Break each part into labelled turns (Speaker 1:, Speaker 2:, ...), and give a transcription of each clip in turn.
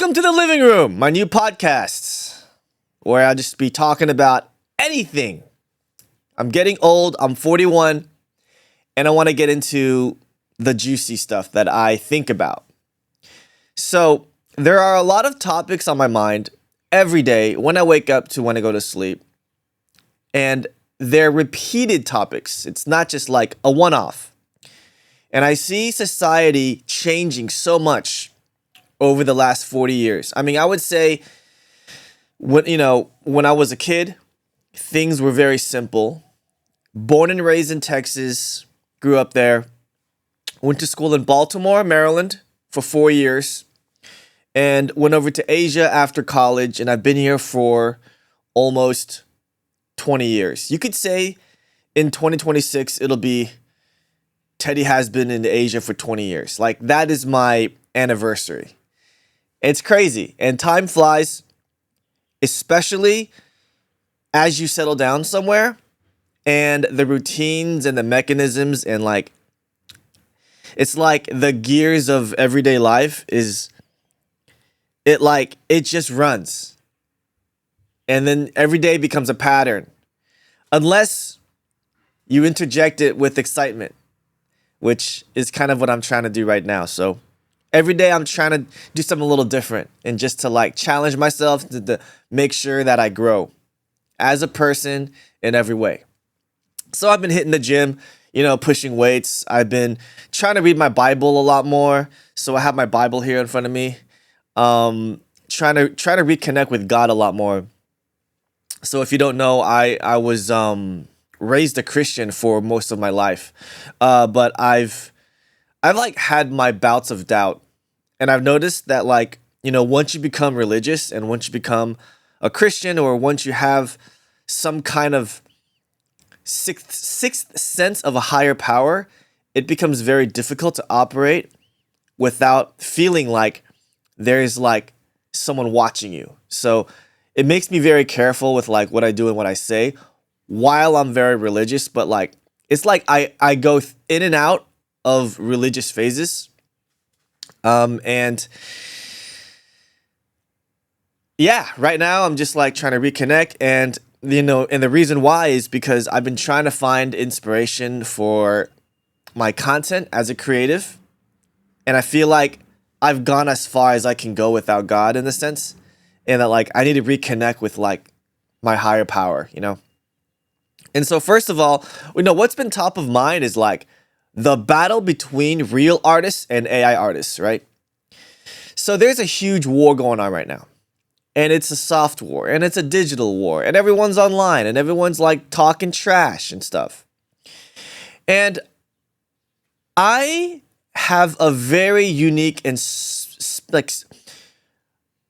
Speaker 1: Welcome to the living room, my new podcast, where I'll just be talking about anything. I'm getting old, I'm 41, and I want to get into the juicy stuff that I think about. So, there are a lot of topics on my mind every day when I wake up to when I go to sleep, and they're repeated topics. It's not just like a one-off. And I see society changing so much over the last 40 years. I mean, I would say when I was a kid, things were very simple. Born and raised in Texas, grew up there. Went to school in Baltimore, Maryland for 4 years and went over to Asia after college, and I've been here for almost 20 years. You could say in 2026 it'll be Teddy has been in Asia for 20 years. Like, that is my anniversary. It's crazy. And time flies, especially as you settle down somewhere and the routines and the mechanisms and it's like the gears of everyday life it just runs. And then every day becomes a pattern. Unless you interject it with excitement, which is kind of what I'm trying to do right now. So every day I'm trying to do something a little different and just to challenge myself to make sure that I grow as a person in every way. So I've been hitting the gym, pushing weights. I've been trying to read my Bible a lot more. So I have my Bible here in front of me. Trying to reconnect with God a lot more. So if you don't know, I was raised a Christian for most of my life. But I've had my bouts of doubt, and I've noticed that once you become religious and once you become a Christian, or once you have some kind of sixth sense of a higher power, it becomes very difficult to operate without feeling like there's someone watching you. So it makes me very careful with what I do and what I say while I'm very religious, but it's I go in and out of religious phases. And yeah, right now I'm just trying to reconnect, and and the reason why is because I've been trying to find inspiration for my content as a creative, and I feel like I've gone as far as I can go without God in a sense, and that I need to reconnect with my higher power, And so first of all, what's been top of mind is the battle between real artists and AI artists, right? So there's a huge war going on right now. And it's a soft war, and it's a digital war, and everyone's online, and everyone's talking trash and stuff. And I have a very unique and a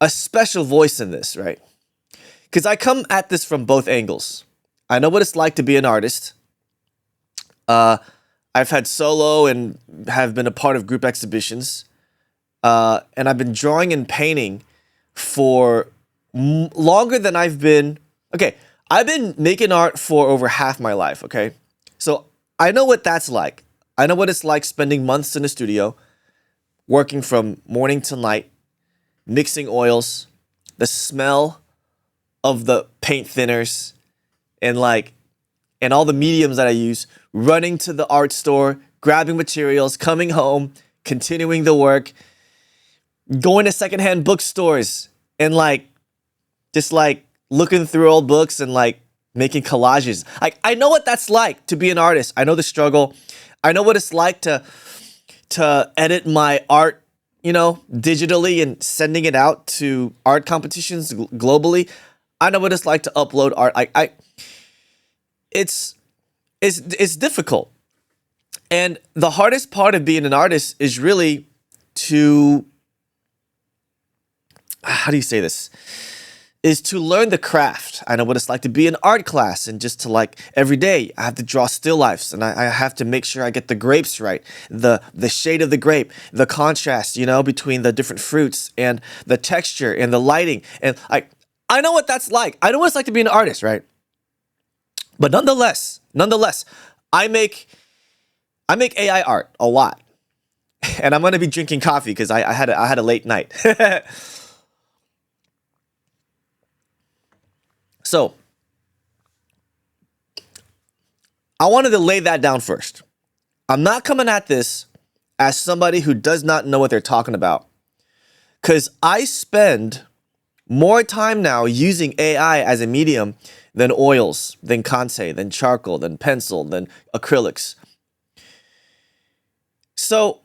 Speaker 1: special voice in this, right? Because I come at this from both angles. I know what it's like to be an artist. I've had solo and have been a part of group exhibitions. And I've been drawing and painting for longer than I've been. Okay, I've been making art for over half my life, okay? So I know what that's like. I know what it's like spending months in the studio, working from morning to night, mixing oils, the smell of the paint thinners, and and all the mediums that I use, running to the art store, grabbing materials, coming home, continuing the work, going to secondhand bookstores, and just looking through old books and making collages. I know what that's like to be an artist. I know the struggle. I know what it's like to edit my art, digitally and sending it out to art competitions globally. I know what it's like to upload art. It's difficult. And the hardest part of being an artist is really to, how do you say this? Is to learn the craft. I know what it's like to be in art class, and just to every day I have to draw still lifes, and I have to make sure I get the grapes right, the shade of the grape, the contrast, between the different fruits, and the texture and the lighting. And I know what that's like. I know what it's like to be an artist, right? But nonetheless, I make AI art a lot. And I'm gonna be drinking coffee because I had a late night. So I wanted to lay that down first. I'm not coming at this as somebody who does not know what they're talking about, because I spend more time now using AI as a medium than oils, than conte, than charcoal, than pencil, than acrylics. So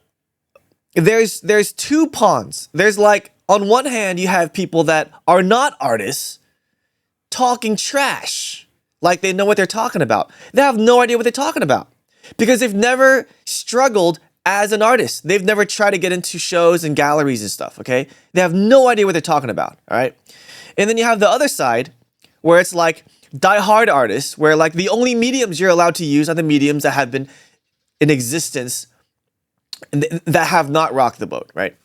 Speaker 1: there's two ponds. There's like, on one hand, you have people that are not artists talking trash, like they know what they're talking about. They have no idea what they're talking about because they've never struggled as an artist. They've never tried to get into shows and galleries and stuff, okay? They have no idea what they're talking about, all right? And then you have the other side where it's like die-hard artists, where like the only mediums you're allowed to use are the mediums that have been in existence and that have not rocked the boat, right?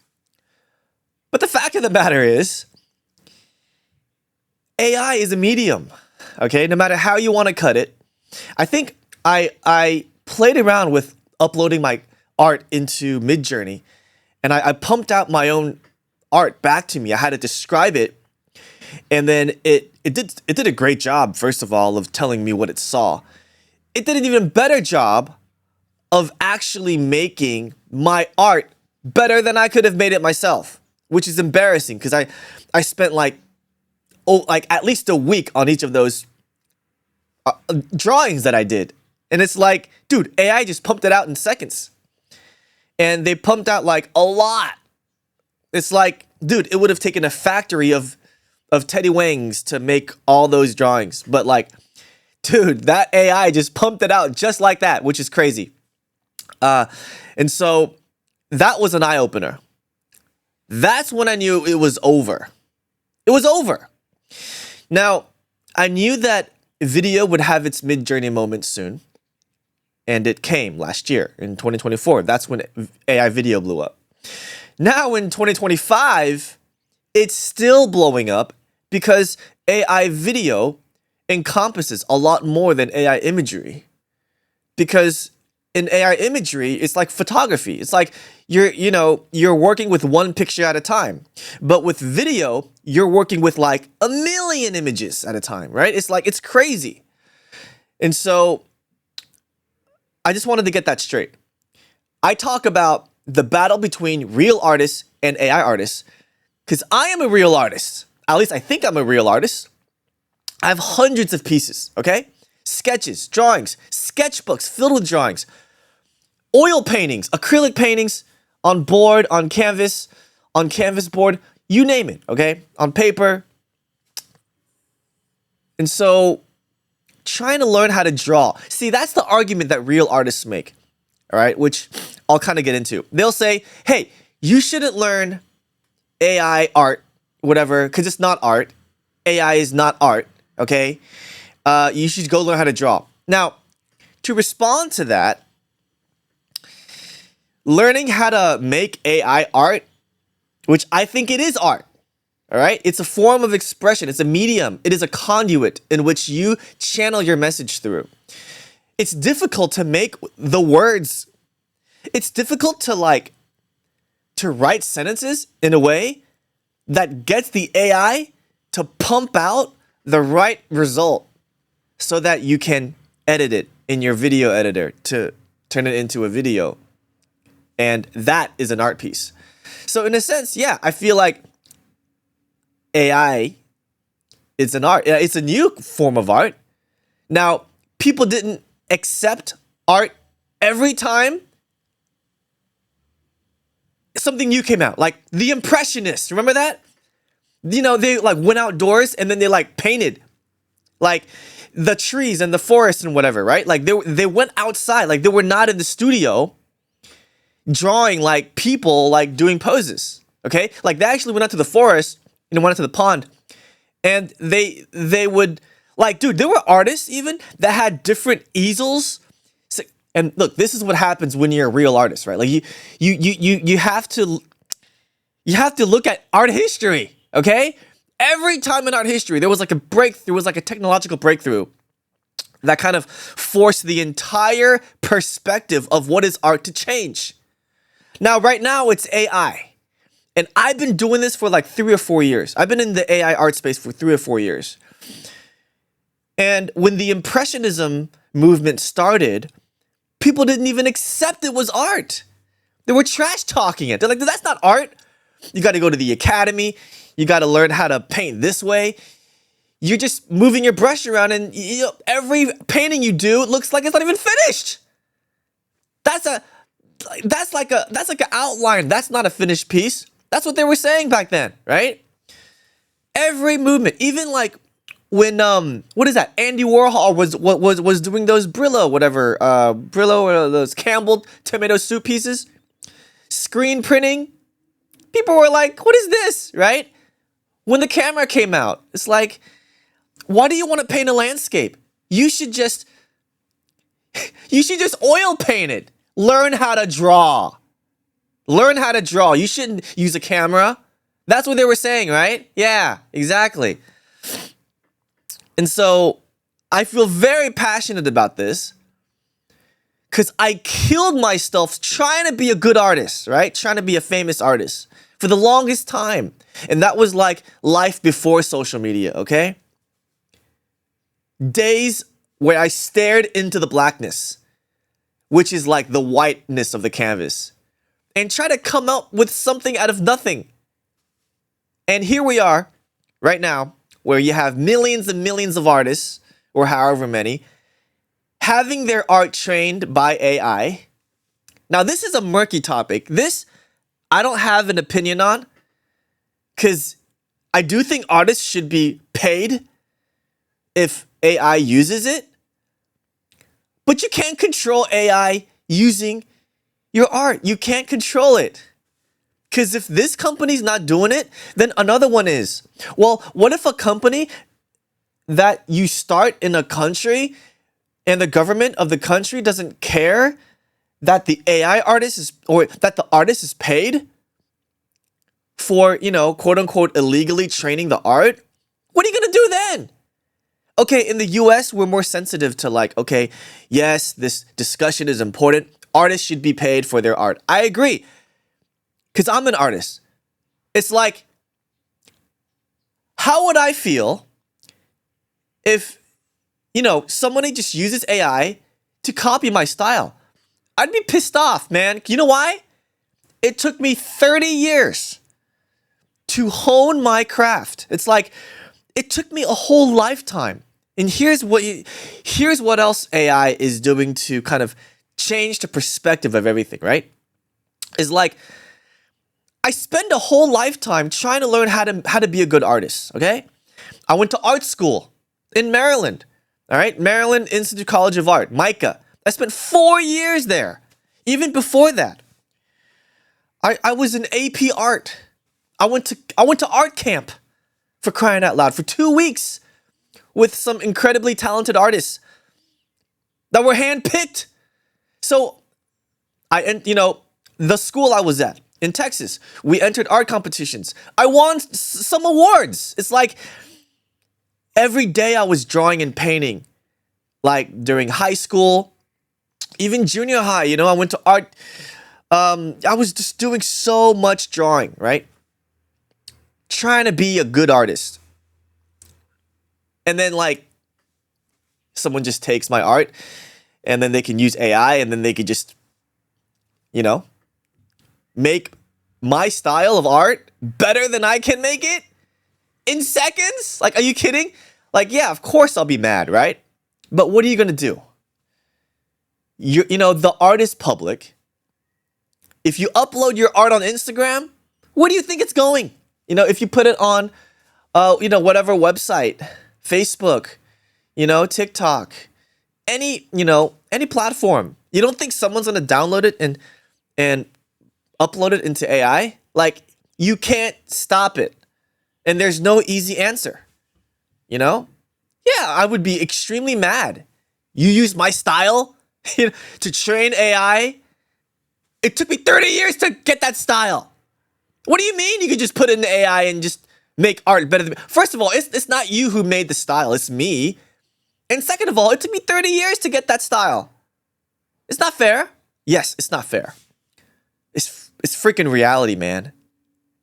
Speaker 1: But the fact of the matter is, AI is a medium, okay? No matter how you want to cut it. I think I played around with uploading my art into Midjourney, and I pumped out my own art back to me. I had to describe it, and then it did a great job, first of all, of telling me what it saw. It did an even better job of actually making my art better than I could have made it myself, which is embarrassing because I spent like at least a week on each of those drawings that I did. And it's like, dude, AI just pumped it out in seconds. And they pumped out like a lot. It's like, dude, it would have taken a factory of Teddy Wangs to make all those drawings. But like, dude, that AI just pumped it out just like that, which is crazy. And so that was an eye-opener. That's when I knew it was over. It was over. Now, I knew that video would have its Midjourney moment soon. And it came last year in 2024. That's when AI video blew up. Now in 2025, it's still blowing up because AI video encompasses a lot more than AI imagery. Because in AI imagery, it's like photography. It's like you're working with one picture at a time. But with video, you're working with like a million images at a time, right? It's like, it's crazy. And so I just wanted to get that straight. I talk about the battle between real artists and AI artists because I am a real artist. At least I think I'm a real artist. I have hundreds of pieces, okay? Sketches, drawings, sketchbooks filled with drawings, oil paintings, acrylic paintings on board, on canvas board, you name it, okay? On paper. And so trying to learn how to draw. See, that's the argument that real artists make, all right? Which I'll kind of get into. They'll say, hey, you shouldn't learn AI art, whatever, because it's not art. AI is not art, okay? You should go learn how to draw. Now, to respond to that, learning how to make AI art, which I think it is art, all right? It's a form of expression. It's a medium. It is a conduit in which you channel your message through. It's difficult to make the words. It's difficult to write sentences in a way that gets the AI to pump out the right result so that you can edit it in your video editor to turn it into a video. And that is an art piece. So in a sense, yeah, I feel like AI is an art. It's a new form of art. Now, people didn't accept art every time something new came out. Like the Impressionists, remember that? You know, they like went outdoors and then they like painted like the trees and the forest and whatever, right? Like they went outside, like they were not in the studio drawing like people like doing poses, okay? Like they actually went out to the forest and went out to the pond and they would like, dude, there were artists even that had different easels. And look, this is what happens when you're a real artist, right? Like you have to look at art history, okay? Every time in art history, there was like a breakthrough, was like a technological breakthrough that kind of forced the entire perspective of what is art to change. Now, right now, it's AI. And I've been doing this for like 3 or 4 years. I've been in the AI art space for 3 or 4 years. And when the Impressionism movement started, people didn't even accept it was art. They were trash talking it. They're like, that's not art. You got to go to the academy. You got to learn how to paint this way. You're just moving your brush around, and every painting you do looks like it's not even finished. That's like an outline. That's not a finished piece. That's what they were saying back then, right? Every movement, even like when what is that? Andy Warhol was doing those Brillo or those Campbell tomato soup pieces, screen printing. People were like, "What is this?" Right? When the camera came out, it's like, why do you want to paint a landscape? You should just oil paint it. Learn how to draw. Learn how to draw. You shouldn't use a camera. That's what they were saying, right? Yeah, exactly. And so I feel very passionate about this because I killed myself trying to be a good artist, right? Trying to be a famous artist for the longest time. And that was like life before social media, okay? Days where I stared into the blackness, which is like the whiteness of the canvas, and try to come up with something out of nothing. And here we are right now, where you have millions and millions of artists, or however many, having their art trained by AI. Now, this is a murky topic. This, I don't have an opinion on, because I do think artists should be paid if AI uses it. But you can't control AI using your art. You can't control it. Because if this company's not doing it, then another one is. Well, what if a company that you start in a country and the government of the country doesn't care that the AI artist is, or that the artist is paid for, quote unquote, illegally training the art? What are you going to do then? Okay, in the US, we're more sensitive to like, okay, yes, this discussion is important. Artists should be paid for their art. I agree. Because I'm an artist. It's like, how would I feel if, somebody just uses AI to copy my style? I'd be pissed off, man. You know why? It took me 30 years to hone my craft. It's like, it took me a whole lifetime. And here's what else AI is doing to kind of change the perspective of everything, right? Is like, I spend a whole lifetime trying to learn how to be a good artist, okay? I went to art school in Maryland, all right? Maryland Institute College of Art, MICA. I spent 4 years there. Even before that, I was in AP art. I went to art camp, for crying out loud, for 2 weeks with some incredibly talented artists that were handpicked. So the school I was at in Texas, we entered art competitions. I won some awards. It's like every day I was drawing and painting, like during high school, even junior high, I went to art. I was just doing so much drawing, right? Trying to be a good artist. And then like someone just takes my art and then they can use AI and then they could just, make my style of art better than I can make it in seconds? Like, are you kidding? Like, yeah, of course I'll be mad, right? But what are you going to do? The art is public. If you upload your art on Instagram, where do you think it's going? If you put it on, whatever website, Facebook, TikTok, any platform, you don't think someone's going to download it and upload it into AI? Like, you can't stop it. And there's no easy answer. Yeah, I would be extremely mad. You use my style to train AI. It took me 30 years to get that style. What do you mean you could just put it into AI and just make art better than me? First of all, it's not you who made the style. It's me. And second of all, it took me 30 years to get that style. It's not fair. Yes, it's not fair. It's freaking reality, man.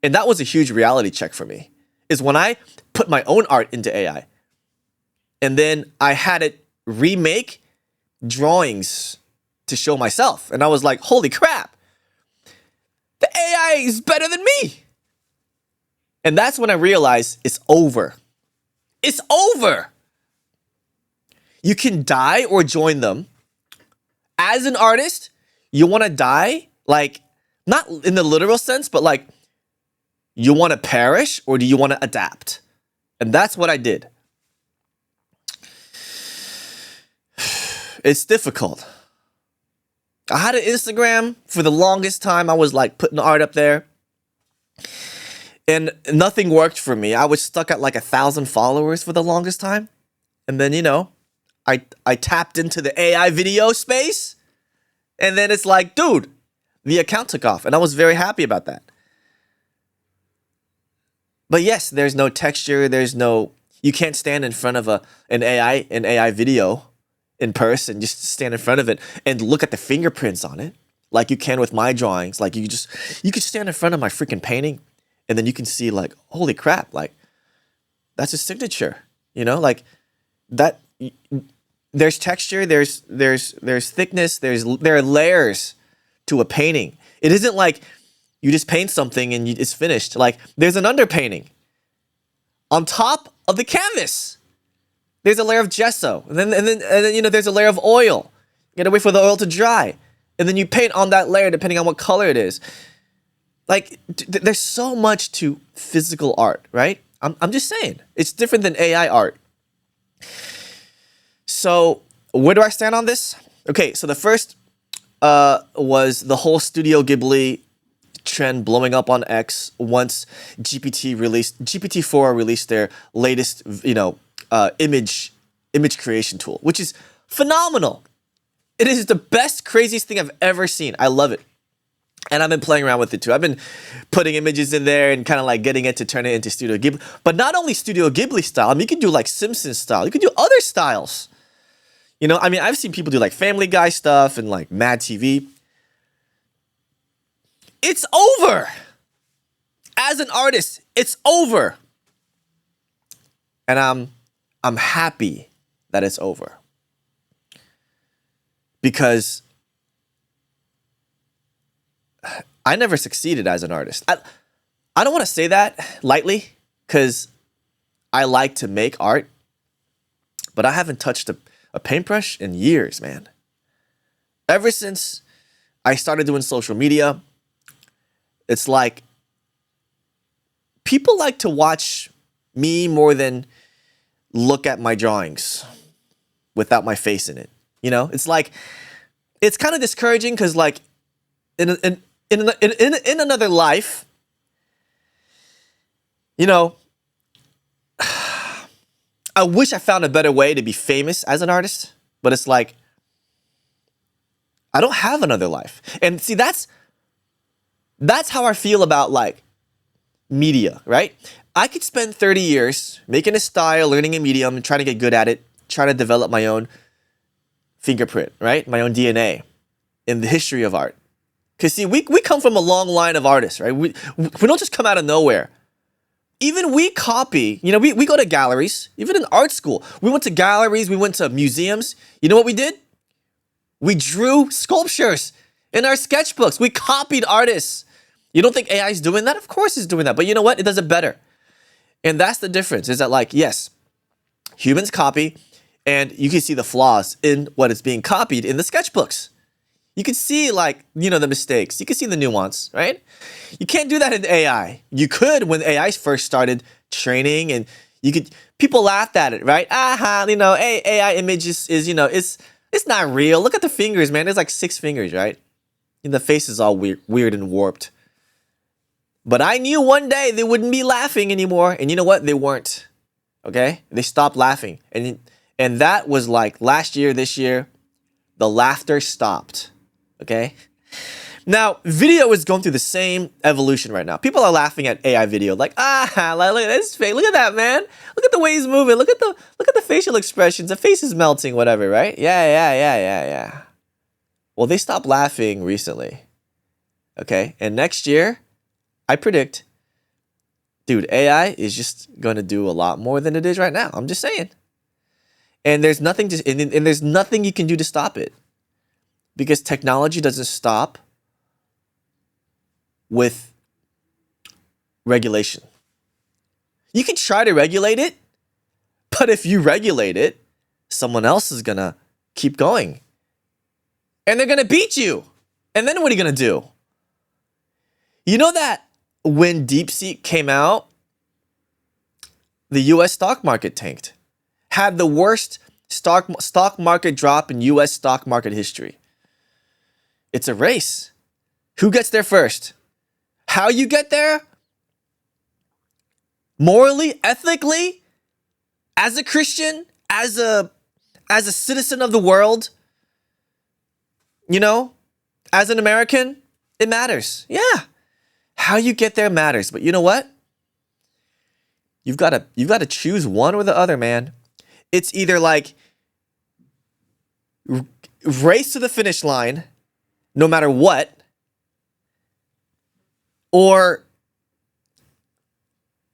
Speaker 1: And that was a huge reality check for me. Is when I put my own art into AI. And then I had it remake drawings to show myself. And I was like, holy crap, the AI is better than me. And that's when I realized it's over. It's over. You can die or join them. As an artist, you want to die, like, not in the literal sense, but like, you want to perish or do you want to adapt? And that's what I did. It's difficult. I had an Instagram for the longest time. I was like putting art up there. And nothing worked for me. I was stuck at like 1,000 followers for the longest time. And then, I tapped into the AI video space. And then it's like, dude, the account took off. And I was very happy about that. But yes, there's no texture. You can't stand in front of an AI video in person. Just stand in front of it and look at the fingerprints on it. Like you can with my drawings. Like you could stand in front of my freaking painting. And then you can see like, holy crap, like that's a signature, like that. There's texture, there's thickness, there are layers to a painting. It isn't like you just paint something and it's finished. Like there's an underpainting on top of the canvas. There's a layer of gesso, and then there's a layer of oil. You gotta wait for the oil to dry, and then you paint on that layer depending on what color it is. Like, there's so much to physical art, right? I'm just saying. It's different than AI art. So, where do I stand on this? Okay, so the first was the whole Studio Ghibli trend blowing up on X once GPT-4 released their latest, image creation tool, which is phenomenal. It is the best, craziest thing I've ever seen. I love it. And I've been playing around with it too. I've been putting images in there and kind of like getting it to turn it into Studio Ghibli. But not only Studio Ghibli style, I mean, you can do like Simpsons style. You can do other styles. I've seen people do like Family Guy stuff and like Mad TV. It's over. As an artist, it's over. And I'm happy that it's over. Because I never succeeded as an artist. I don't want to say that lightly because I like to make art, but I haven't touched a paintbrush in years, man. Ever since I started doing social media, it's like people like to watch me more than look at my drawings without my face in it. It's like, it's kind of discouraging because like in another life, I wish I found a better way to be famous as an artist, but it's like, I don't have another life. And see, that's how I feel about like media, right? I could spend 30 years making a style, learning a medium, and trying to get good at it, trying to develop my own fingerprint, right? My own DNA in the history of art. Because see, we come from a long line of artists, right? We don't just come out of nowhere. Even we copy, we go to galleries, even in art school. We went to galleries, we went to museums. You know what we did? We drew sculptures in our sketchbooks. We copied artists. You don't think AI is doing that? Of course it's doing that. But you know what? It does it better. And that's the difference, is that like, yes, humans copy, and you can see the flaws in what is being copied in the sketchbooks. You can see like, the mistakes. You can see the nuance, right? You can't do that in AI. You could when AI first started training, and people laughed at it, right? AI images is it's not real. Look at the fingers, man. There's like 6 fingers, right? And the face is all weird and warped. But I knew one day they wouldn't be laughing anymore. And you know what? They weren't. Okay? They stopped laughing. And that was like last year, this year, the laughter stopped. Okay? Now, video is going through the same evolution right now. People are laughing at AI video like, look at this face. Look at that, man. Look at the way he's moving. Look at the facial expressions. The face is melting, whatever, right? Yeah. Well, they stopped laughing recently. Okay? And next year, I predict, dude, AI is just going to do a lot more than it is right now. I'm just saying. And there's nothing you can do to stop it, because technology doesn't stop with regulation. You can try to regulate it, but if you regulate it, someone else is gonna keep going. And they're gonna beat you. And then what are you gonna do? You know that when DeepSeek came out, the US stock market tanked. Had the worst stock market drop in US stock market history. It's a race. Who gets there first? How you get there? Morally, ethically, as a Christian, as a citizen of the world, you know, as an American, it matters. Yeah. How you get there matters. But you know what? You've got to choose one or the other, man. It's either like race to the finish line, no matter what, or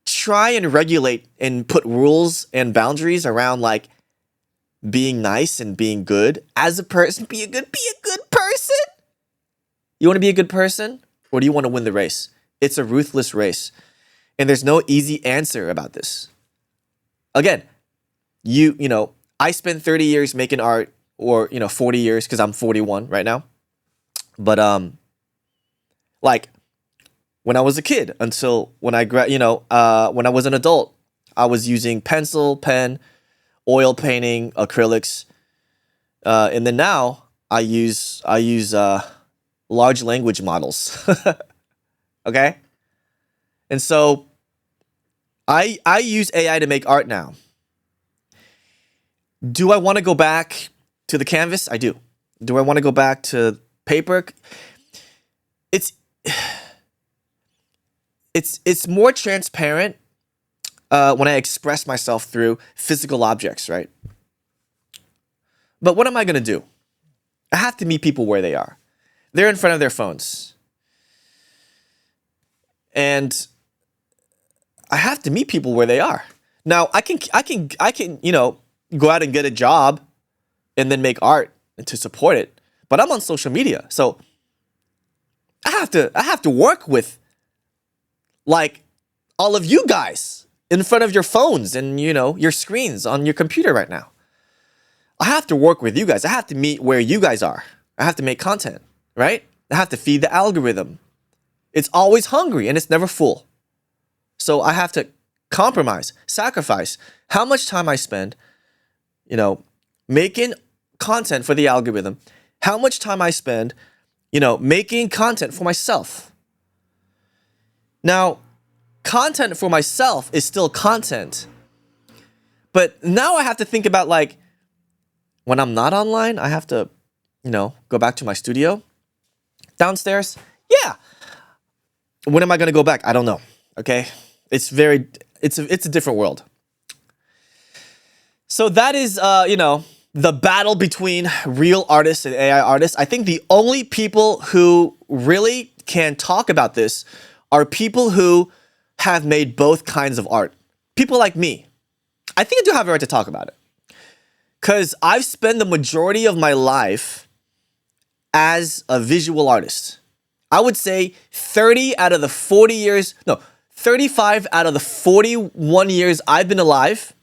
Speaker 1: try and regulate and put rules and boundaries around like being nice and being good as a person. Be a good person. You want to be a good person, or do you want to win the race? It's a ruthless race, and there's no easy answer about this. Again, you know, I spent 30 years making art, or 40 years, because I'm 41 right now. But like when I was a kid until when I when I was an adult, I was using pencil, pen, oil painting, acrylics, and then now I use large language models. Okay, and so I use AI to make art now. Do I want to go back to the canvas? I do. Do I want to go back to paper? It's more transparent when I express myself through physical objects, right? But what am I going to do? I have to meet people where they are. They're in front of their phones. And I have to meet people where they are. Now, I can go out and get a job and then make art and to support it. But I'm on social media. So I have to work with like all of you guys in front of your phones and your screens on your computer right now. I have to work with you guys. I have to meet where you guys are. I have to make content, right? I have to feed the algorithm. It's always hungry and it's never full. So I have to compromise, sacrifice how much time I spend, making content for the algorithm, how much time I spend, making content for myself. Now, content for myself is still content. But now I have to think about like, when I'm not online, I have to, go back to my studio downstairs. Yeah. When am I going to go back? I don't know. Okay. It's a different world. So that is, the battle between real artists and AI artists. I think the only people who really can talk about this are people who have made both kinds of art. People like me. I think I do have a right to talk about it. Because I've spent the majority of my life as a visual artist. I would say 35 out of the 41 years I've been alive,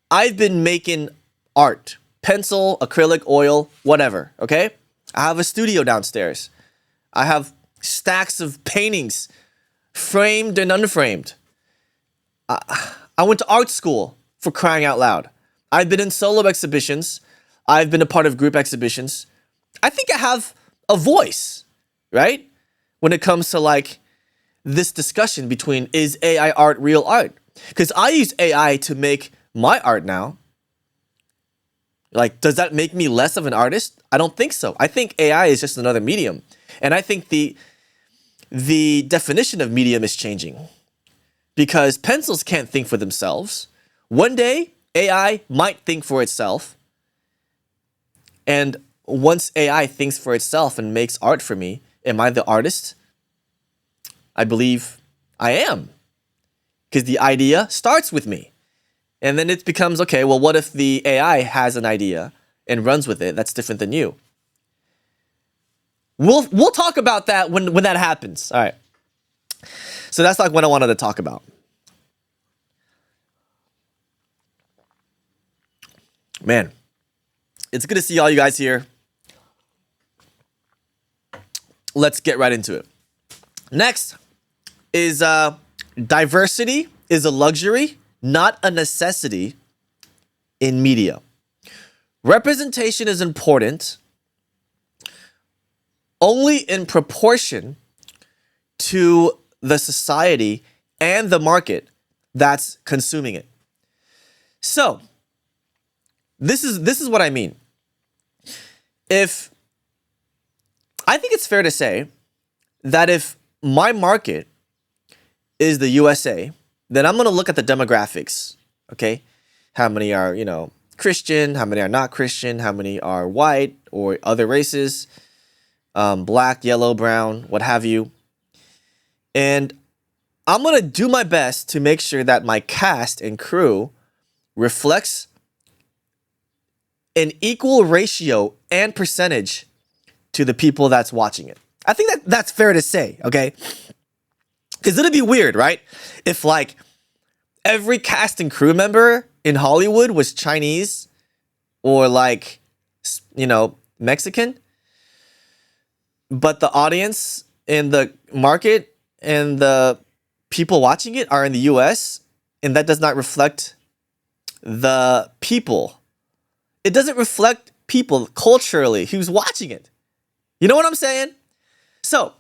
Speaker 1: I've been making art. Pencil, acrylic, oil, whatever, okay? I have a studio downstairs. I have stacks of paintings, framed and unframed. I went to art school, for crying out loud. I've been in solo exhibitions. I've been a part of group exhibitions. I think I have a voice, right? When it comes to like this discussion between is AI art real art? Because I use AI to make my art now. Like, does that make me less of an artist? I don't think so. I think AI is just another medium. And I think the definition of medium is changing. Because pencils can't think for themselves. One day, AI might think for itself. And once AI thinks for itself and makes art for me, am I the artist? I believe I am. Because the idea starts with me. And then it becomes, okay, well, what if the AI has an idea and runs with it that's different than you? We'll talk about that when that happens. All right. So that's like what I wanted to talk about. Man, it's good to see all you guys here. Let's get right into it. Next is diversity is a luxury, not a necessity in media. Representation is important only in proportion to the society and the market that's consuming it. So, this is what I mean. I think it's fair to say that if my market is the USA, then I'm going to look at the demographics, okay? How many are, Christian, how many are not Christian, how many are white or other races, black, yellow, brown, what have you. And I'm going to do my best to make sure that my cast and crew reflects an equal ratio and percentage to the people that's watching it. I think that's fair to say, okay? Because it'd be weird, right? If like every cast and crew member in Hollywood was Chinese or like, Mexican, but the audience and the market and the people watching it are in the US, and that does not reflect the people. It doesn't reflect people culturally who's watching it. You know what I'm saying? So,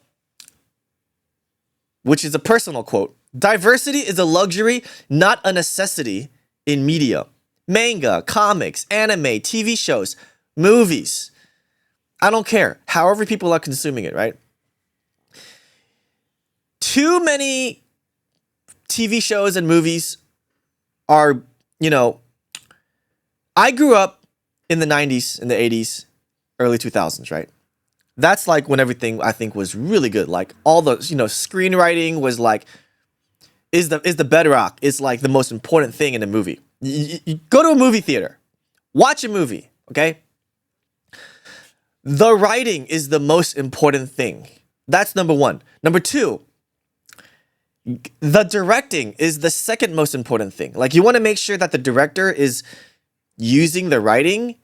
Speaker 1: which is a personal quote, diversity is a luxury, not a necessity in media. Manga, comics, anime, TV shows, movies. I don't care. However people are consuming it, right? Too many TV shows and movies are, I grew up in the 90s, in the 80s, early 2000s, right? That's like when everything I think was really good. Like all the, screenwriting was like, is the bedrock. It's like the most important thing in a movie. You go to a movie theater, watch a movie, okay? The writing is the most important thing. That's number one. Number two, the directing is the second most important thing. Like you want to make sure that the director is using the writing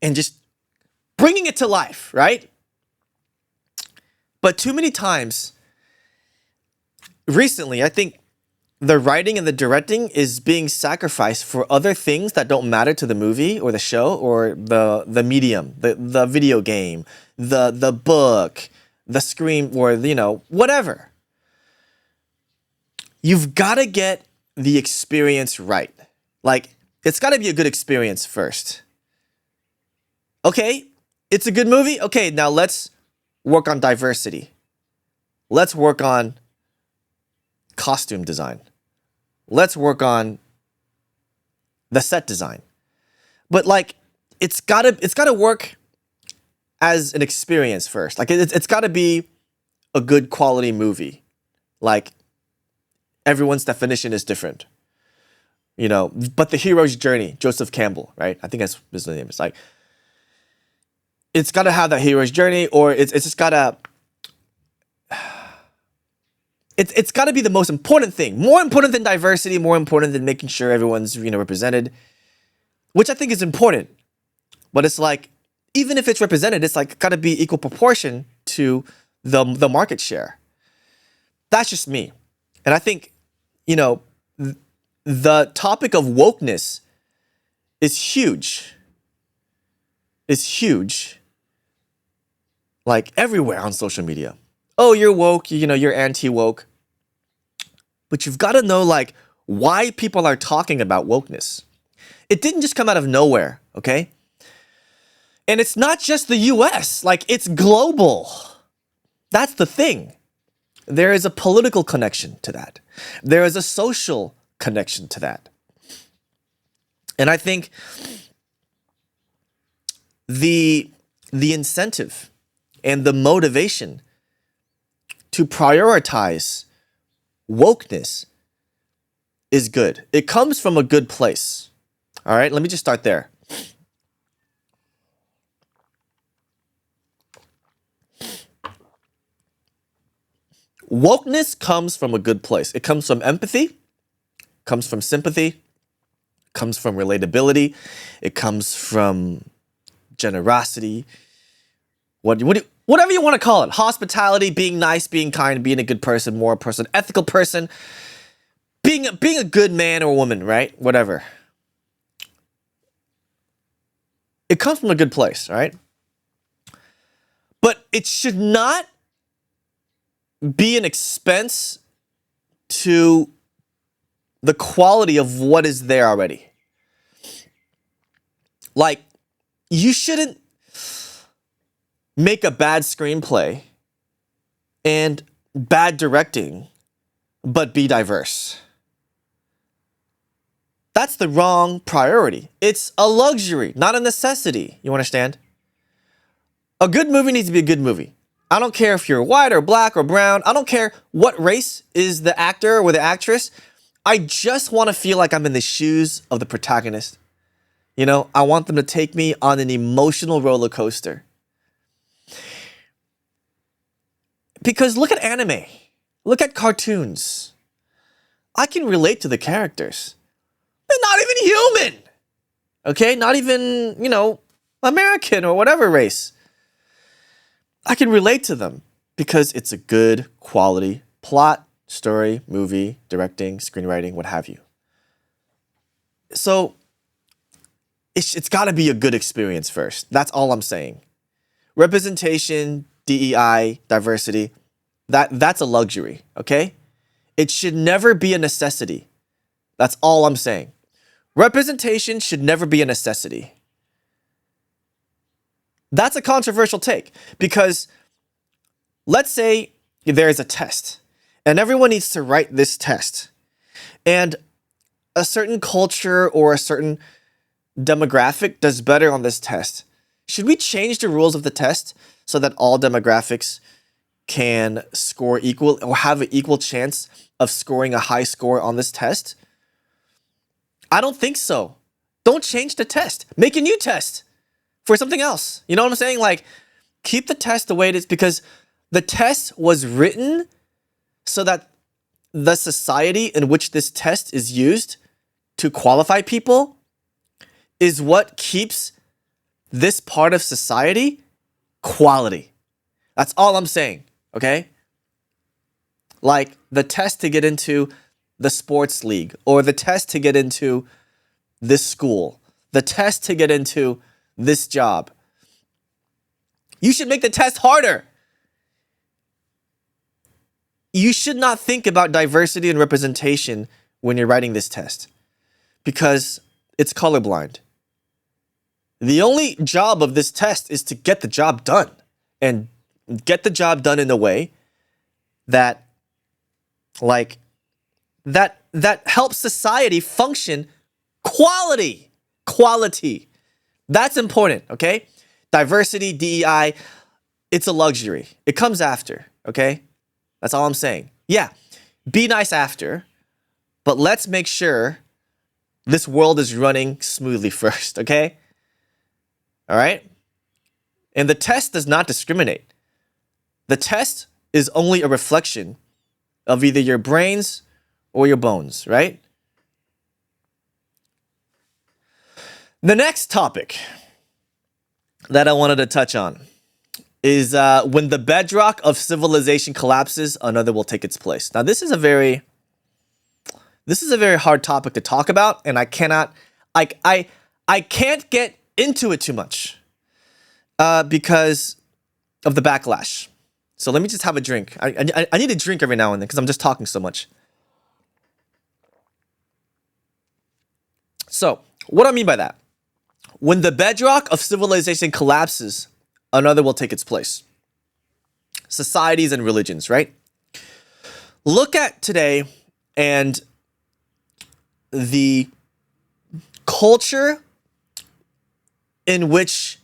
Speaker 1: and just bringing it to life, right? But too many times, recently, I think the writing and the directing is being sacrificed for other things that don't matter to the movie or the show or the medium, the video game, the book, the screen, or whatever. You've got to get the experience right. Like it's got to be a good experience first. Okay, it's a good movie. Okay, now let's work on diversity. Let's work on costume design. Let's work on the set design. But like it's gotta work as an experience first. Like it's gotta be a good quality movie. Like everyone's definition is different. But the hero's journey, Joseph Campbell, right? I think that's his name. It's like it's gotta have that hero's journey, or it's just gotta It's got to be the most important thing. More important than diversity, more important than making sure everyone's, represented, which I think is important. But it's like, even if it's represented, it's like got to be equal proportion to the market share. That's just me. And I think, the topic of wokeness is huge. It's huge. Like everywhere on social media. Oh, you're woke, you're anti-woke. But you've got to know, like, why people are talking about wokeness. It didn't just come out of nowhere, okay? And it's not just the US, like, it's global. That's the thing. There is a political connection to that. There is a social connection to that. And I think the incentive and the motivation to prioritize wokeness is good. It comes from a good place. All right, let me just start there. Wokeness comes from a good place. It comes from empathy, comes from sympathy, comes from relatability, it comes from generosity, whatever you want to call it. Hospitality, being nice, being kind, being a good person, moral person, ethical person, being a good man or woman, right? Whatever. It comes from a good place, right? But it should not be an expense to the quality of what is there already. Like, you shouldn't make a bad screenplay and bad directing, but be diverse. That's the wrong priority. It's a luxury, not a necessity. You understand? A good movie needs to be a good movie. I don't care if you're white or black or brown. I don't care what race is the actor or the actress. I just want to feel like I'm in the shoes of the protagonist. You know, I want them to take me on an emotional roller coaster. Because look at anime. Look at cartoons. I can relate to the characters. They're not even human. Okay? Not even, American or whatever race. I can relate to them because it's a good quality plot, story, movie, directing, screenwriting, what have you. So it's got to be a good experience first. That's all I'm saying. Representation, DEI, diversity, that's a luxury, okay? It should never be a necessity. That's all I'm saying. Representation should never be a necessity. That's a controversial take because let's say there's a test and everyone needs to write this test and a certain culture or a certain demographic does better on this test. Should we change the rules of the test so that all demographics can score equal or have an equal chance of scoring a high score on this test? I don't think so. Don't change the test. Make a new test for something else. You know what I'm saying? Like, keep the test the way it is because the test was written so that the society in which this test is used to qualify people is what keeps this part of society quality. That's all I'm saying, okay? Like the test to get into the sports league or the test to get into this school, the test to get into this job. You should make the test harder. You should not think about diversity and representation when you're writing this test because it's colorblind. The only job of this test is to get the job done and get the job done in a way that helps society function quality. That's important, okay? Diversity, DEI, it's a luxury. It comes after, okay? That's all I'm saying. Yeah, be nice after, but let's make sure this world is running smoothly first, okay? All right? And the test does not discriminate. The test is only a reflection of either your brains or your bones, right? The next topic that I wanted to touch on is when the bedrock of civilization collapses, another will take its place. Now, this is a very hard topic to talk about, and I can't get into it too much because of the backlash. So let me just have a drink. I need a drink every now and then because I'm just talking so much. So, what do I mean by that? When the bedrock of civilization collapses, another will take its place. Societies and religions, right? Look at today and the culture in which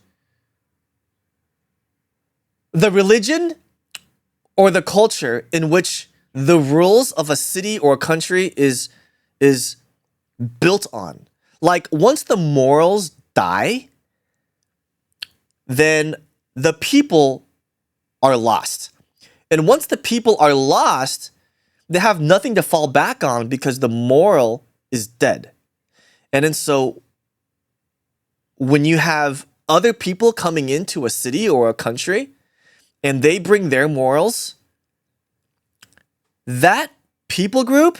Speaker 1: the religion or the culture in which the rules of a city or a country is is built on. Like once the morals die, then the people are lost. And once the people are lost, they have nothing to fall back on because the moral is dead. And then so when you have other people coming into a city or a country and they bring their morals, that people group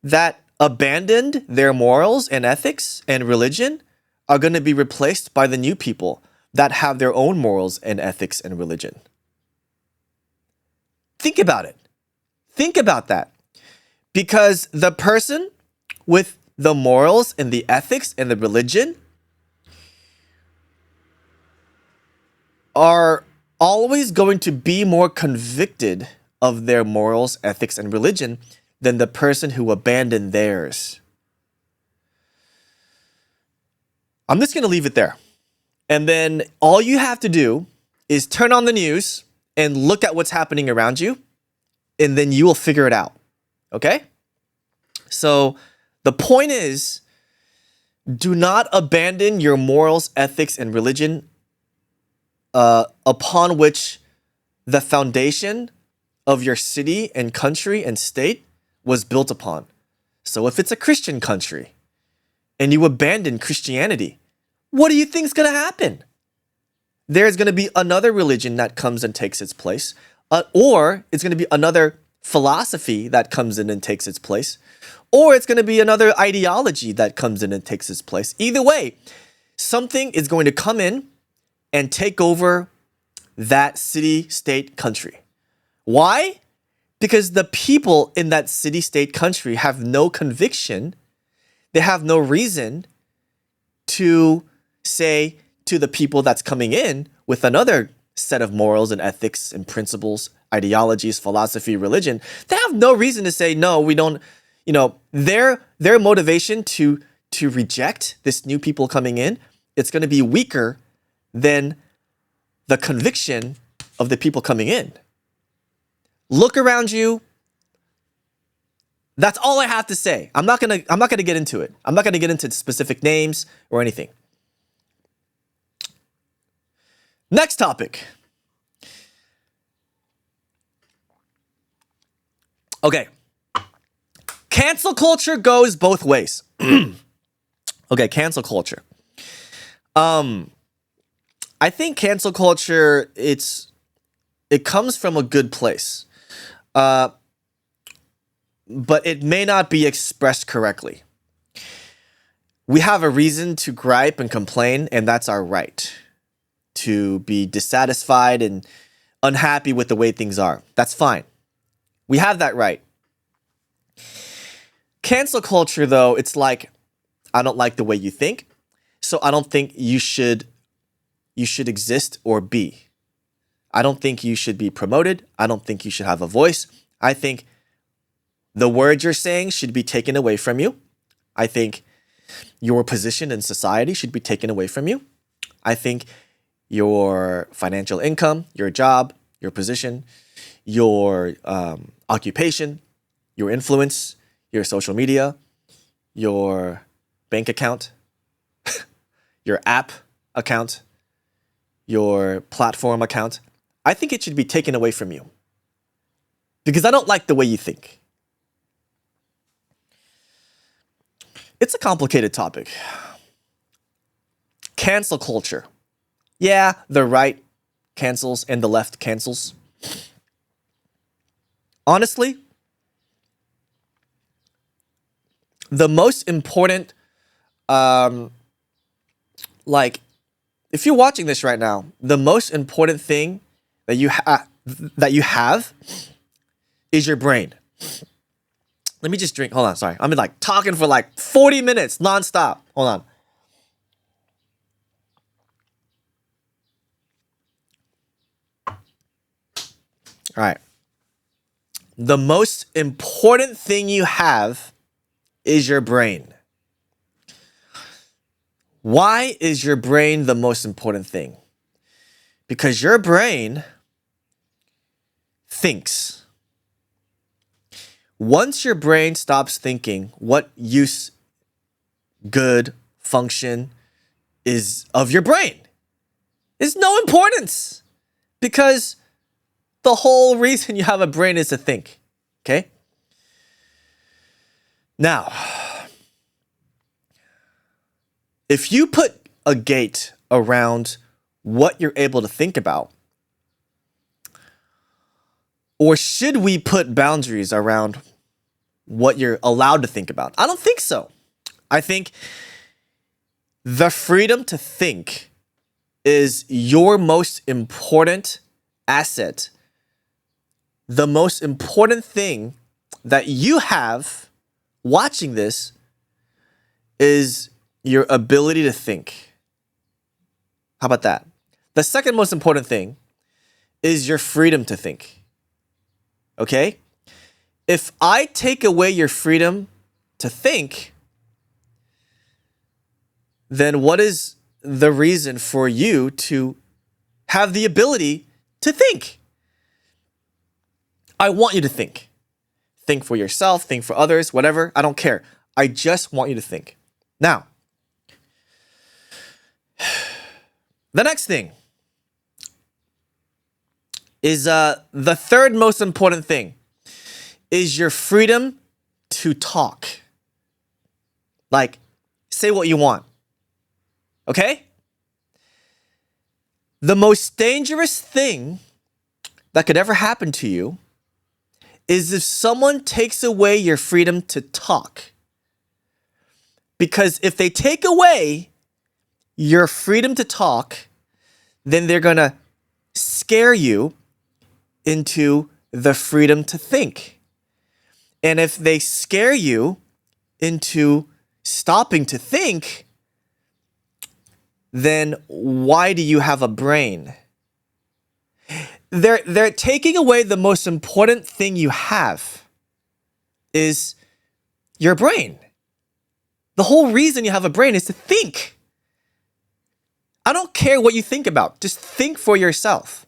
Speaker 1: that abandoned their morals and ethics and religion are going to be replaced by the new people that have their own morals and ethics and religion. Think about it. Think about that. Because the person with the morals and the ethics and the religion are always going to be more convicted of their morals, ethics, and religion than the person who abandoned theirs. I'm just going to leave it there. And then all you have to do is turn on the news and look at what's happening around you, and then you will figure it out. Okay? So the point is, do not abandon your morals, ethics, and religion upon which the foundation of your city and country and state was built upon. So if it's a Christian country and you abandon Christianity, what do you think is going to happen? There's going to be another religion that comes and takes its place, or it's going to be another philosophy that comes in and takes its place, or it's going to be another ideology that comes in and takes its place. Either way, something is going to come in and take over that city, state, country. Why? Because the people in that city, state, country have no conviction. They have no reason to say to the people that's coming in with another set of morals and ethics and principles, ideologies, philosophy, religion. They have no reason to say, no, we don't, their motivation to reject this new people coming in, it's going to be weaker than the conviction of the people coming in. Look around you. That's all I have to say. I'm not gonna get into it. I'm not gonna get into specific names or anything. Next topic. Okay. Cancel culture goes both ways. Okay, cancel culture. I think cancel culture, it comes from a good place. But it may not be expressed correctly. We have a reason to gripe and complain, and that's our right. To be dissatisfied and unhappy with the way things are. That's fine. We have that right. Cancel culture, though, it's like, I don't like the way you think, so I don't think you should exist or be. I don't think you should be promoted. I don't think you should have a voice. I think the words you're saying should be taken away from you. I think your position in society should be taken away from you. I think your financial income, your job, your position, your occupation, your influence, your social media, your bank account, your app account, your platform account, I think it should be taken away from you. Because I don't like the way you think. It's a complicated topic. Cancel culture. Yeah, the right cancels and the left cancels. Honestly, the most important, if you're watching this right now, the most important thing that you have is your brain. Let me just drink. Hold on, sorry. I've been talking for 40 minutes nonstop. Hold on. All right. The most important thing you have is your brain. Why is your brain the most important thing? Because your brain thinks. Once your brain stops thinking what use, good, function is of your brain, is no importance because the whole reason you have a brain is to think. Okay? Now, if you put a gate around what you're able to think about, or should we put boundaries around what you're allowed to think about? I don't think so. I think the freedom to think is your most important asset. The most important thing that you have watching this is your ability to think. How about that? The second most important thing is your freedom to think. Okay? If I take away your freedom to think, then what is the reason for you to have the ability to think? I want you to think. Think for yourself, think for others, whatever. I don't care. I just want you to think. Now, the next thing is the third most important thing is your freedom to talk. Like, say what you want. Okay? The most dangerous thing that could ever happen to you is if someone takes away your freedom to talk. Because if they take away your freedom to talk, then they're going to scare you into the freedom to think. And if they scare you into stopping to think, then why do you have a brain? They're taking away the most important thing you have is your brain. The whole reason you have a brain is to think. I don't care what you think about. Just think for yourself.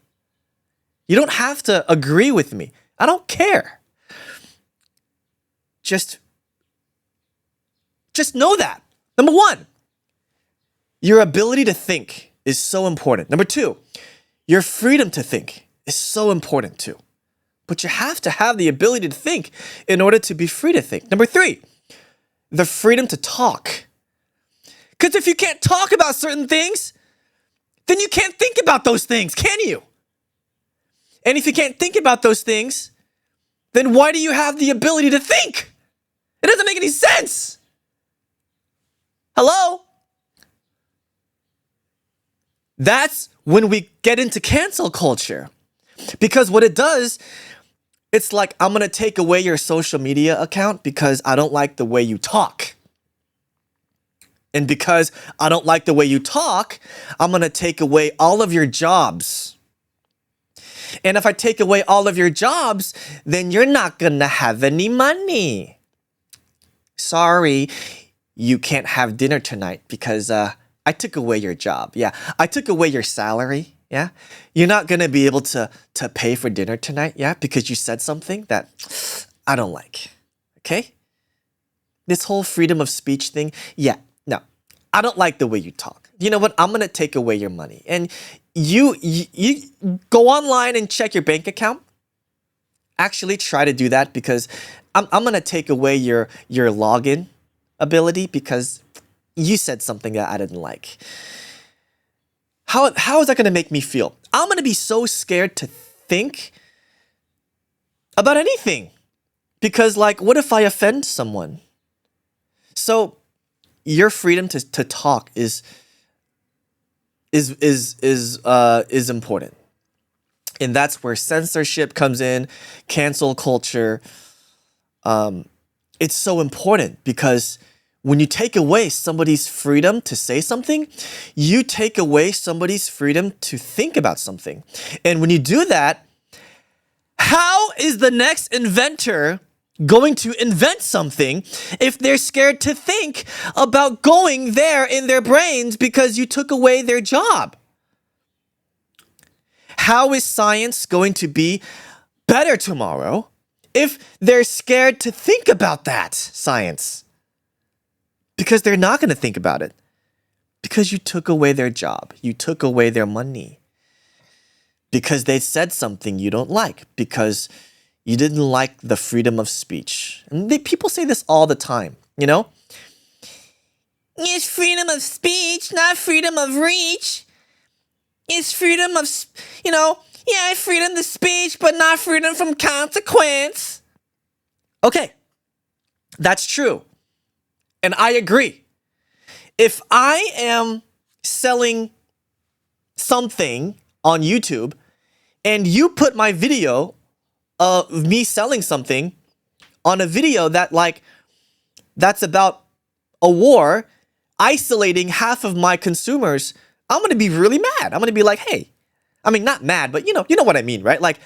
Speaker 1: You don't have to agree with me. I don't care. Just know that. Number one, your ability to think is so important. Number two, your freedom to think is so important too. But you have to have the ability to think in order to be free to think. Number three, the freedom to talk. Because if you can't talk about certain things, then you can't think about those things, can you? And if you can't think about those things, then why do you have the ability to think? It doesn't make any sense. Hello? That's when we get into cancel culture. Because what it does, it's like, I'm going to take away your social media account because I don't like the way you talk. And because I don't like the way you talk, I'm going to take away all of your jobs. And if I take away all of your jobs, then you're not going to have any money. Sorry, you can't have dinner tonight because I took away your job. Yeah, I took away your salary. Yeah, you're not going to be able to pay for dinner tonight. Yeah, because you said something that I don't like. Okay? This whole freedom of speech thing. Yeah, no, I don't like the way you talk. You know what? I'm going to take away your money. And you go online and check your bank account. Actually, try to do that because I'm going to take away your login ability because you said something that I didn't like. How is that going to make me feel? I'm going to be so scared to think about anything because, like, what if I offend someone? So, your freedom to talk is important, and that's where censorship comes in, cancel culture. It's so important because when you take away somebody's freedom to say something, you take away somebody's freedom to think about something. And when you do that, how is the next inventor going to invent something if they're scared to think about going there in their brains because you took away their job? How is science going to be better tomorrow if they're scared to think about that, science? Because they're not going to think about it. Because you took away their job. You took away their money. Because they said something you don't like. Because you didn't like the freedom of speech. And people say this all the time, you know? It's freedom of speech, not freedom of reach. It's freedom of, freedom of speech, but not freedom from consequence. Okay, that's true. And I agree. If I am selling something on YouTube and you put my video of me selling something on a video that's about a war, isolating half of my consumers, I'm going to be really mad. I'm going to be like, hey, I mean, not mad, but you know what I mean, right? Like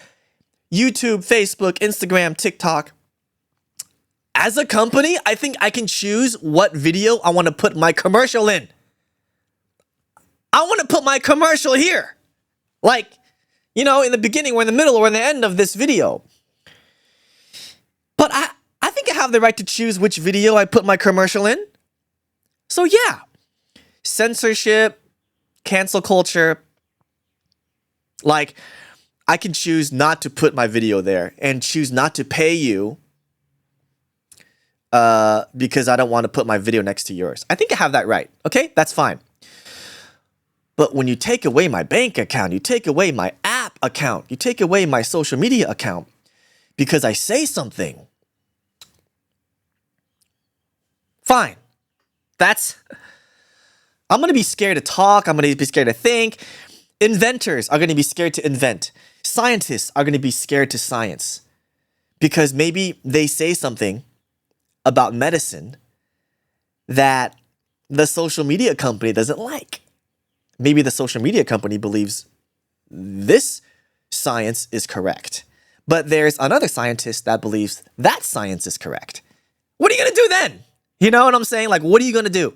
Speaker 1: YouTube, Facebook, Instagram, TikTok. As a company, I think I can choose what video I want to put my commercial in. I want to put my commercial here. Like, in the beginning or in the middle or in the end of this video. But I think I have the right to choose which video I put my commercial in. So yeah, censorship, cancel culture. Like, I can choose not to put my video there and choose not to pay you because I don't want to put my video next to yours. I think I have that right. Okay, that's fine. But when you take away my bank account, you take away my app account, you take away my social media account because I say something. Fine. I'm going to be scared to talk. I'm going to be scared to think. Inventors are going to be scared to invent. Scientists are going to be scared to science because maybe they say something about medicine that the social media company doesn't like. Maybe the social media company believes this science is correct, but there's another scientist that believes that science is correct. What are you going to do then? You know what I'm saying? Like, what are you going to do?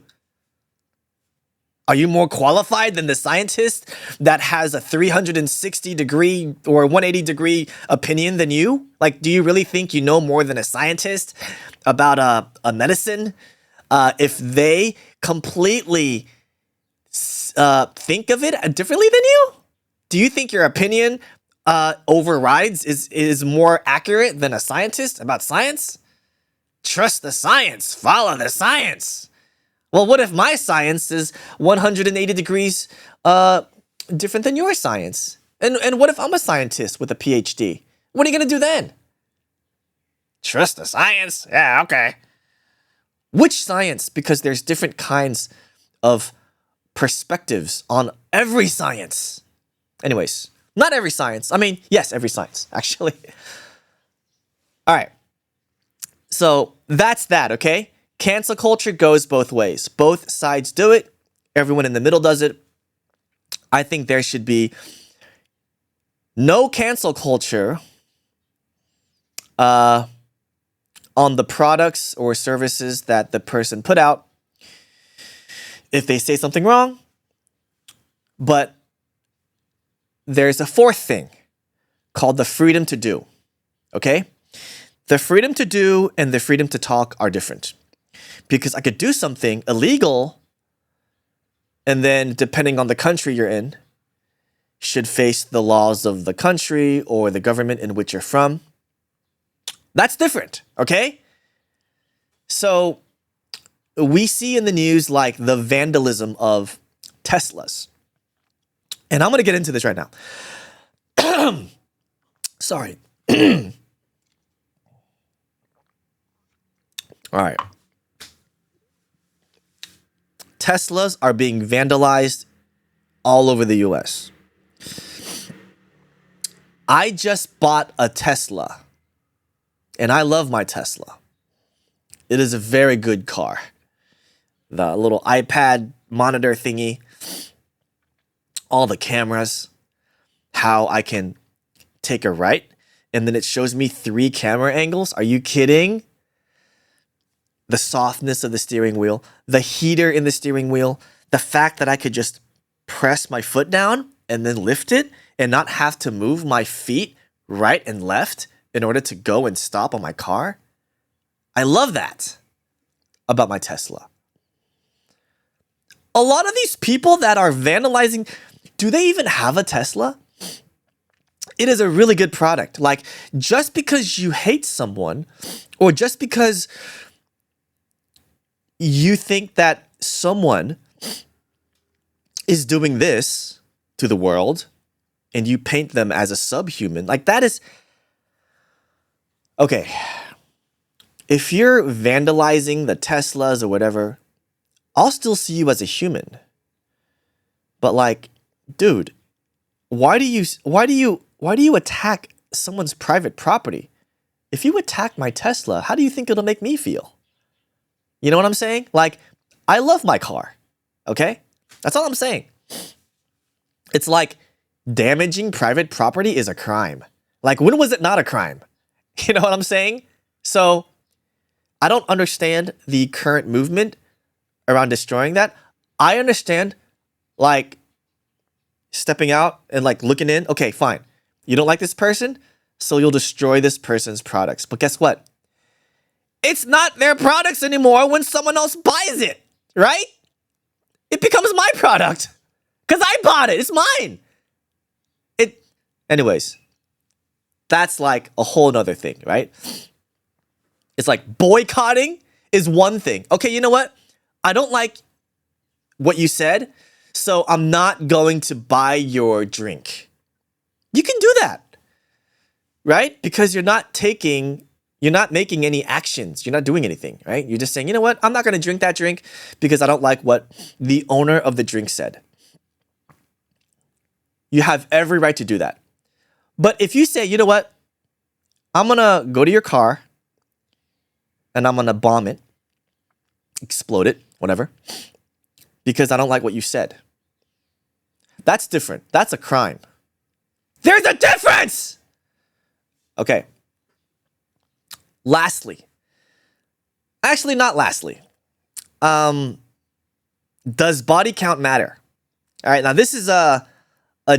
Speaker 1: Are you more qualified than the scientist that has a 360 degree or 180 degree opinion than you? Like, do you really think you know more than a scientist about a medicine? If they completely think of it differently than you? Do you think your opinion overrides, is more accurate than a scientist about science? Trust the science. Follow the science. Well, what if my science is 180 degrees different than your science? And what if I'm a scientist with a PhD? What are you going to do then? Trust the science? Yeah, okay. Which science? Because there's different kinds of perspectives on every science. Anyways, not every science. I mean, yes, every science, actually. All right. So that's that, okay? Cancel culture goes both ways. Both sides do it. Everyone in the middle does it. I think there should be no cancel culture on the products or services that the person put out if they say something wrong. But there's a fourth thing called the freedom to do. Okay? The freedom to do and the freedom to talk are different. Because I could do something illegal, and then depending on the country you're in, should face the laws of the country or the government in which you're from. That's different, okay? So we see in the news like the vandalism of Teslas. And I'm going to get into this right now. Sorry. All right. Teslas are being vandalized all over the US. I just bought a Tesla, and I love my Tesla. It is a very good car. The little iPad monitor thingy, all the cameras, how I can take a right, and then it shows me 3 camera angles. Are you kidding? The softness of the steering wheel, the heater in the steering wheel, the fact that I could just press my foot down and then lift it and not have to move my feet right and left in order to go and stop on my car. I love that about my Tesla. A lot of these people that are vandalizing, do they even have a Tesla? It is a really good product. Like, just because you hate someone, or just because you think that someone is doing this to the world and you paint them as a subhuman, like that is... Okay, if you're vandalizing the Teslas or whatever, I'll still see you as a human. But like, dude, why do you attack someone's private property? If you attack my Tesla, how do you think it'll make me feel? You know what I'm saying? Like, I love my car, okay? That's all I'm saying. It's like damaging private property is a crime. Like, when was it not a crime? You know what I'm saying? So, I don't understand the current movement around destroying that. I understand, like, stepping out and, like, looking in. Okay, fine. You don't like this person, so you'll destroy this person's products. But guess what? It's not their products anymore when someone else buys it, right? It becomes my product because I bought it. It's mine. Anyways, that's like a whole nother thing, right? It's like boycotting is one thing. Okay, you know what? I don't like what you said, so I'm not going to buy your drink. You can do that, right? Because you're not making any actions. You're not doing anything, right? You're just saying, you know what? I'm not going to drink that drink because I don't like what the owner of the drink said. You have every right to do that. But if you say, you know what? I'm going to go to your car and I'm going to bomb it, explode it, whatever, because I don't like what you said. That's different. That's a crime. There's a difference! Okay. Lastly. Actually, not lastly. Does body count matter? All right, now this is a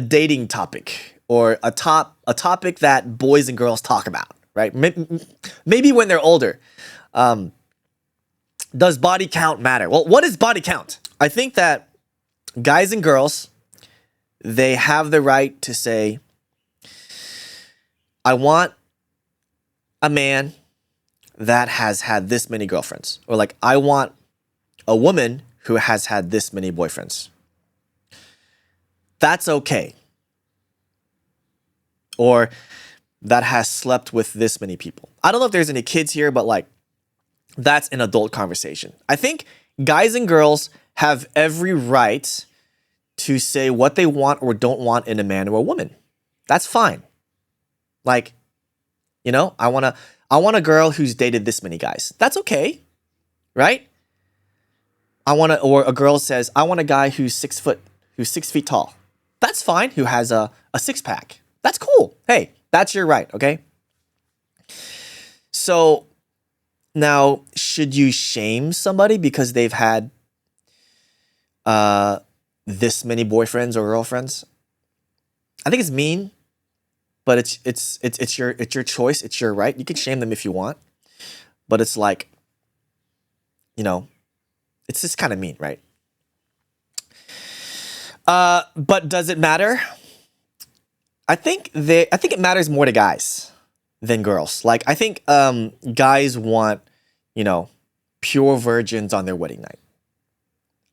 Speaker 1: dating topic, or a topic that boys and girls talk about, right? Maybe when they're older. Does body count matter? Well, what is body count? I think that guys and girls, they have the right to say, I want a man that has had this many girlfriends. Or like, I want a woman who has had this many boyfriends. That's okay. Or that has slept with this many people. I don't know if there's any kids here, but like, that's an adult conversation. I think guys and girls have every right to say what they want or don't want in a man or a woman. That's fine. Like, you know, I want a girl who's dated this many guys. That's okay, right? Or a girl says, I want a guy who's 6 feet tall. That's fine. Who has a six pack. That's cool. Hey, that's your right. Okay. So now, should you shame somebody because they've had this many boyfriends or girlfriends? I think it's mean, but it's your choice. It's your right. You can shame them if you want, but it's like, you know, it's just kind of mean, right? But does it matter? I think it matters more to guys than girls. Like, I think guys want, you know, pure virgins on their wedding night.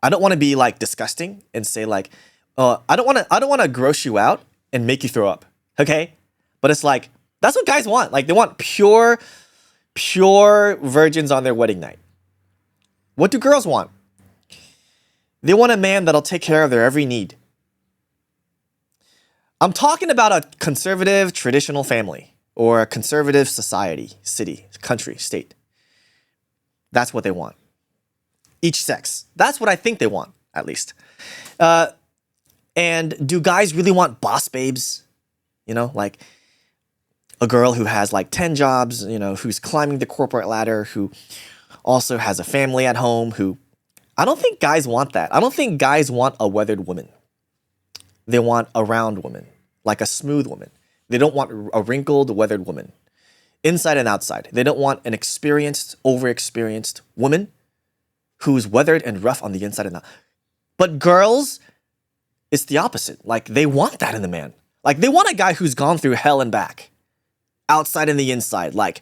Speaker 1: I don't want to be like disgusting and say like, I don't want to gross you out and make you throw up. Okay? But it's like, that's what guys want. Like, they want pure virgins on their wedding night. What do girls want? They want a man that'll take care of their every need. I'm talking about a conservative, traditional family or a conservative society, city, country, state. That's what they want. Each sex. That's what I think they want, at least. And do guys really want boss babes? You know, like a girl who has like 10 jobs, you know, who's climbing the corporate ladder, who also has a family at home, I don't think guys want that. I don't think guys want a weathered woman. They want a round woman, like a smooth woman. They don't want a wrinkled, weathered woman. inside and outside. They don't want an experienced, over-experienced woman who's weathered and rough on the inside and out. But girls, it's the opposite. Like, they want that in the man. Like, they want a guy who's gone through hell and back, outside and the inside. Like,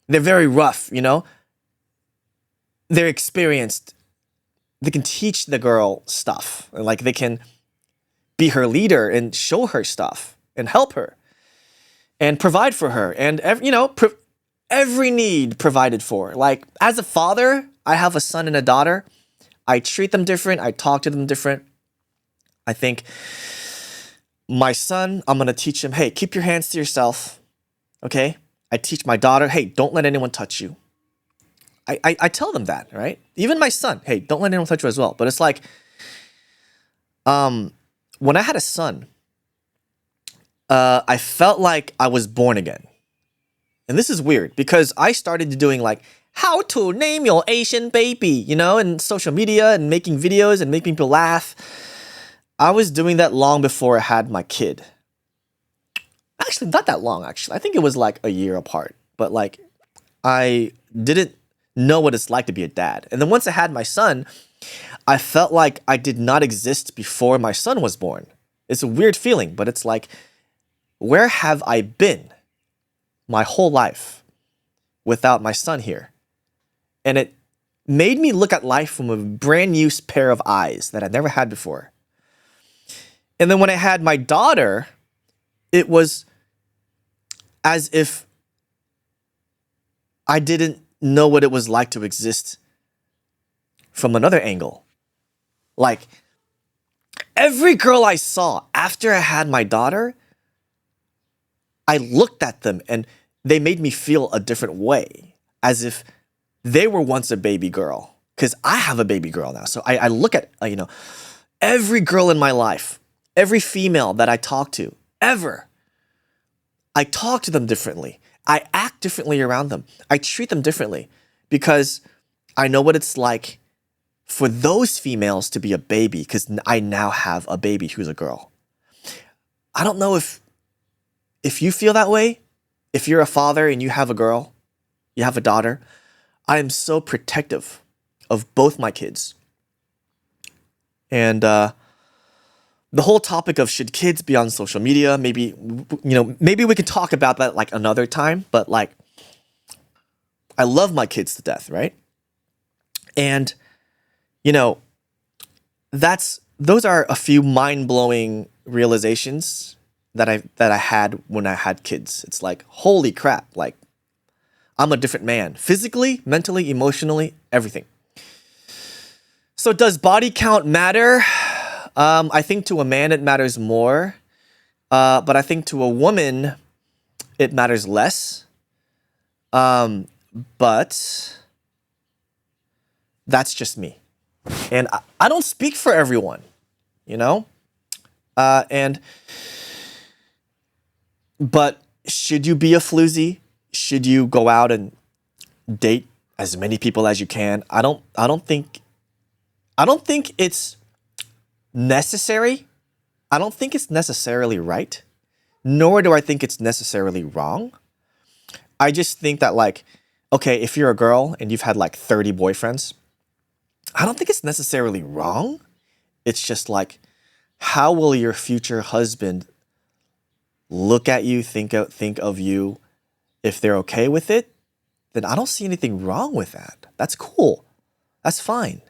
Speaker 1: they're very rough, you know? They're experienced. They can teach the girl stuff. Like, they can be her leader and show her stuff and help her and provide for her. And, every need provided for. Like, as a father, I have a son and a daughter. I treat them different. I talk to them different. I think my son, I'm going to teach him, hey, keep your hands to yourself. Okay? I teach my daughter, hey, don't let anyone touch you. I tell them that, right? Even my son, hey, don't let anyone touch you as well. But it's like, when I had a son, I felt like I was born again. And this is weird because I started doing like how to name your Asian baby, you know, and social media and making videos and making people laugh. I was doing that long before I had my kid. Actually, not that long, actually. I think it was like a year apart. But like, I didn't know what it's like to be a dad. And then once I had my son, I felt like I did not exist before my son was born. It's a weird feeling, but it's like, where have I been my whole life without my son here? And it made me look at life from a brand new pair of eyes that I'd never had before. And then when I had my daughter, it was as if I didn't know what it was like to exist from another angle. Like, every girl I saw after I had my daughter, I looked at them and they made me feel a different way, as if they were once a baby girl, because I have a baby girl now. So I look at, every girl in my life, every female that I talk to, ever, I talk to them differently. I act differently around them. I treat them differently because I know what it's like for those females to be a baby, because I now have a baby who's a girl. I don't know if you feel that way. If you're a father and you have a girl, you have a daughter, I am so protective of both my kids. And the whole topic of should kids be on social media, maybe we could talk about that like another time, but like, I love my kids to death, right? And those are a few mind-blowing realizations that I had when I had kids. It's like, holy crap, like, I'm a different man. Physically, mentally, emotionally, everything. So does body count matter? I think to a man it matters more. But I think to a woman it matters less. But that's just me. And I don't speak for everyone, but should you be a floozy? Should you go out and date as many people as you can? I don't think it's necessary. I don't think it's necessarily right, nor do I think it's necessarily wrong. I just think that, like, okay, if you're a girl and you've had like 30 boyfriends, I don't think it's necessarily wrong. It's just like, how will your future husband look at you, think of you? If they're okay with it, then I don't see anything wrong with that. That's cool. That's fine.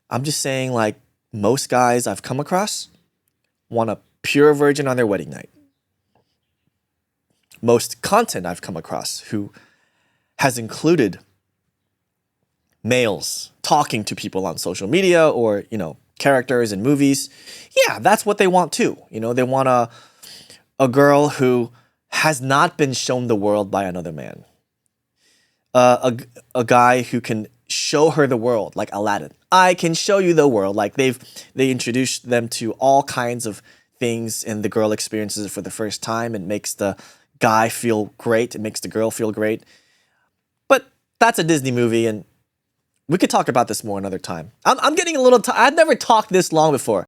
Speaker 1: I'm just saying, like, most guys I've come across want a pure virgin on their wedding night. Most content I've come across who has included males talking to people on social media or, characters in movies. Yeah, that's what they want too. They want a girl who has not been shown the world by another man. A guy who can show her the world, like Aladdin. I can show you the world. Like they introduced them to all kinds of things, and the girl experiences it for the first time and makes the guy feel great. It makes the girl feel great. But that's a Disney movie, and we could talk about this more another time. I'm getting a little. I've never talked this long before.